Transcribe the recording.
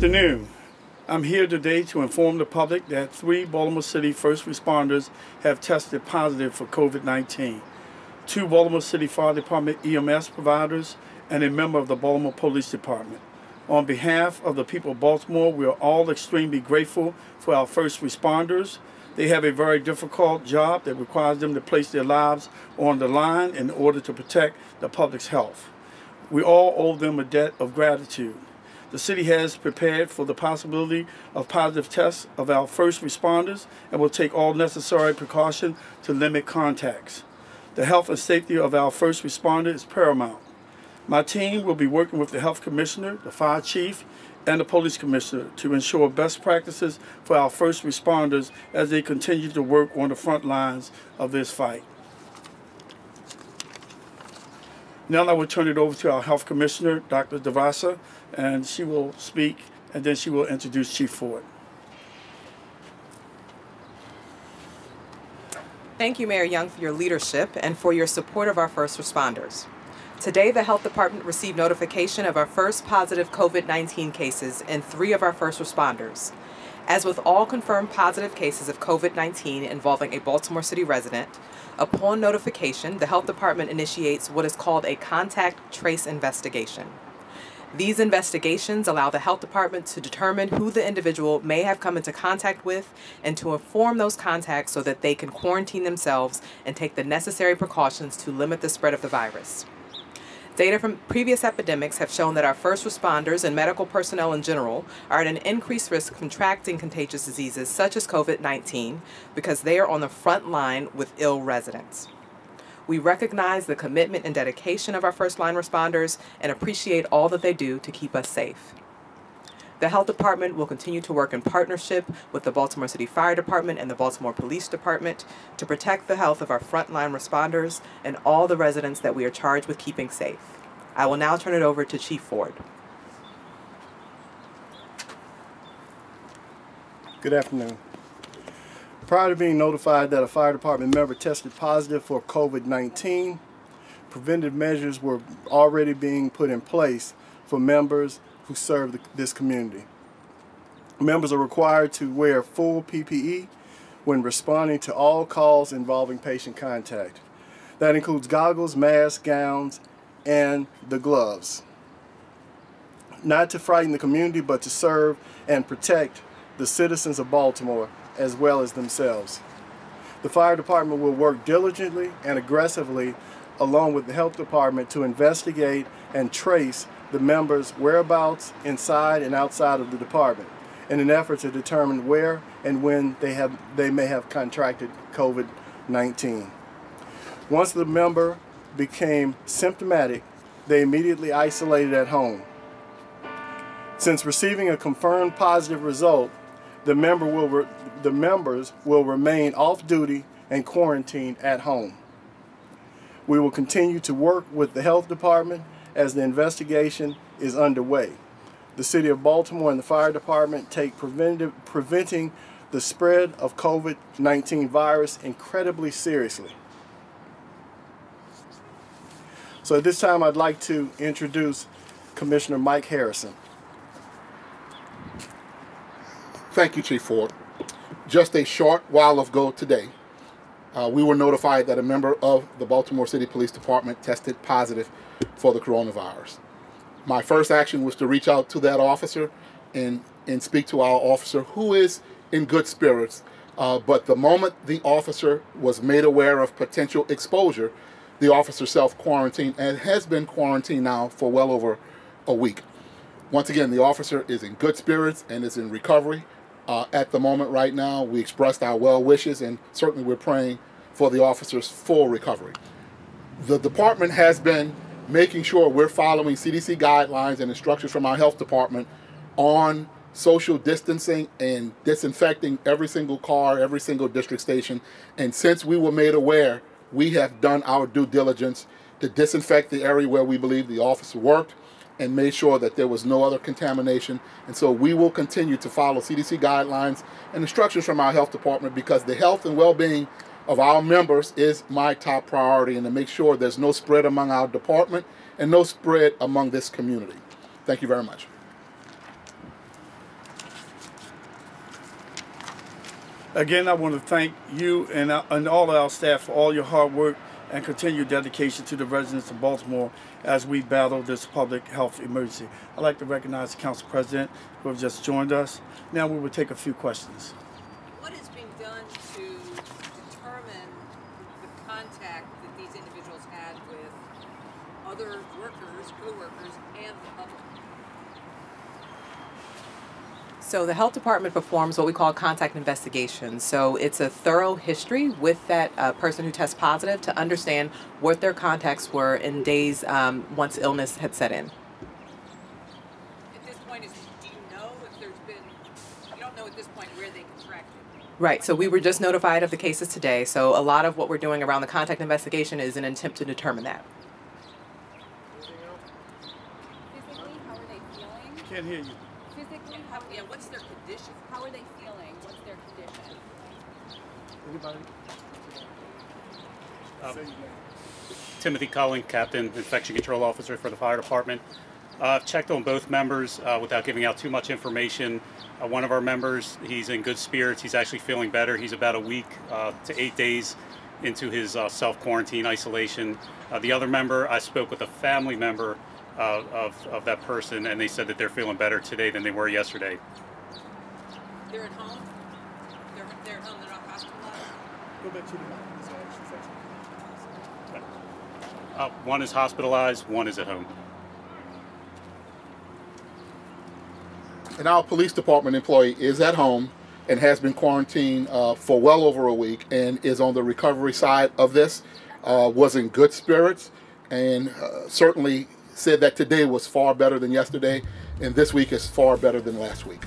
afternoon. I'm here today to inform the public that 3 Baltimore City first responders have tested positive for COVID-19. 2 Baltimore City Fire Department EMS providers and a member of the Baltimore Police Department. On behalf of the people of Baltimore, we are all extremely grateful for our first responders. They have a very difficult job that requires them to place their lives on the line in order to protect the public's health. We all owe them a debt of gratitude. The city has prepared for the possibility of positive tests of our first responders and will take all necessary precautions to limit contacts. The health and safety of our first responder is paramount. My team will be working with the health commissioner, the fire chief, and the police commissioner to ensure best practices for our first responders as they continue to work on the front lines of this fight. Now I will turn it over to our health commissioner, Dr. Devasa, and she will speak, and then she will introduce Chief Ford. Thank you, Mayor Young, for your leadership and for your support of our first responders. Today, the Health Department received notification of our first positive COVID-19 cases in 3 of our first responders. As with all confirmed positive cases of COVID-19 involving a Baltimore City resident, upon notification, the Health Department initiates what is called a contact trace investigation. These investigations allow the Health Department to determine who the individual may have come into contact with and to inform those contacts so that they can quarantine themselves and take the necessary precautions to limit the spread of the virus. Data from previous epidemics have shown that our first responders and medical personnel in general are at an increased risk of contracting contagious diseases such as COVID-19 because they are on the front line with ill residents. We recognize the commitment and dedication of our first-line responders and appreciate all that they do to keep us safe. The Health Department will continue to work in partnership with the Baltimore City Fire Department and the Baltimore Police Department to protect the health of our frontline responders and all the residents that we are charged with keeping safe. I will now turn it over to Chief Ford. Good afternoon. Prior to being notified that a fire department member tested positive for COVID-19, preventive measures were already being put in place for members who serve this community. Members are required to wear full PPE when responding to all calls involving patient contact. That includes goggles, masks, gowns, and the gloves. Not to frighten the community, but to serve and protect the citizens of Baltimore as well as themselves. The fire department will work diligently and aggressively along with the health department to investigate and trace the members' whereabouts inside and outside of the department in an effort to determine where and when they may have contracted COVID-19. Once the member became symptomatic, they immediately isolated at home. Since receiving a confirmed positive result, the members will remain off duty and quarantined at home. We will continue to work with the health department as the investigation is underway. The City of Baltimore and the fire department take preventing the spread of COVID-19 virus incredibly seriously. So at this time, I'd like to introduce Commissioner Mike Harrison. Thank you, Chief Ford. Just a short while ago today, we were notified that a member of the Baltimore City Police Department tested positive for the coronavirus. My first action was to reach out to that officer and speak to our officer, who is in good spirits. But the moment the officer was made aware of potential exposure, the officer self-quarantined and has been quarantined now for well over a week. Once again, the officer is in good spirits and is in recovery. At the moment right now, we expressed our well wishes and certainly we're praying for the officer's full recovery. The department has been making sure we're following CDC guidelines and instructions from our health department on social distancing and disinfecting every single car, every single district station. And since we were made aware, we have done our due diligence to disinfect the area where we believe the officer worked and made sure that there was no other contamination. And so we will continue to follow CDC guidelines and instructions from our health department because the health and well-being of our members is my top priority, and to make sure there's no spread among our department and no spread among this community. Thank you very much. Again, I want to thank you and all of our staff for all your hard work and continued dedication to the residents of Baltimore as we battle this public health emergency. I'd like to recognize the Council President who have just joined us. Now we will take a few questions. What is being done to determine the contact that these individuals had with other workers, co-workers, and the public? So the health department performs what we call contact investigations. So it's a thorough history with that person who tests positive to understand what their contacts were in days once illness had set in. At this point, do you know if there's been, you don't know at this point where they contracted? Right, so we were just notified of the cases today. So a lot of what we're doing around the contact investigation is an attempt to determine that. Physically, how are they feeling? Can't hear you. Physically, Yeah, what's their condition? how are they feeling? What's their condition? Anybody? Timothy Cullen, Captain, Infection Control Officer for the Fire Department. Checked on both members without giving out too much information. One of our members, he's in good spirits. He's actually feeling better. He's about a week to 8 days into his self-quarantine isolation. The other member, I spoke with a family member of that person, and they said that they're feeling better today than they were yesterday. They're at home? They're at home, they're not hospitalized? Go back to the One is hospitalized, one is at home. And our police department employee is at home and has been quarantined for well over a week and is on the recovery side of this, was in good spirits, and certainly said that today was far better than yesterday, and this week is far better than last week.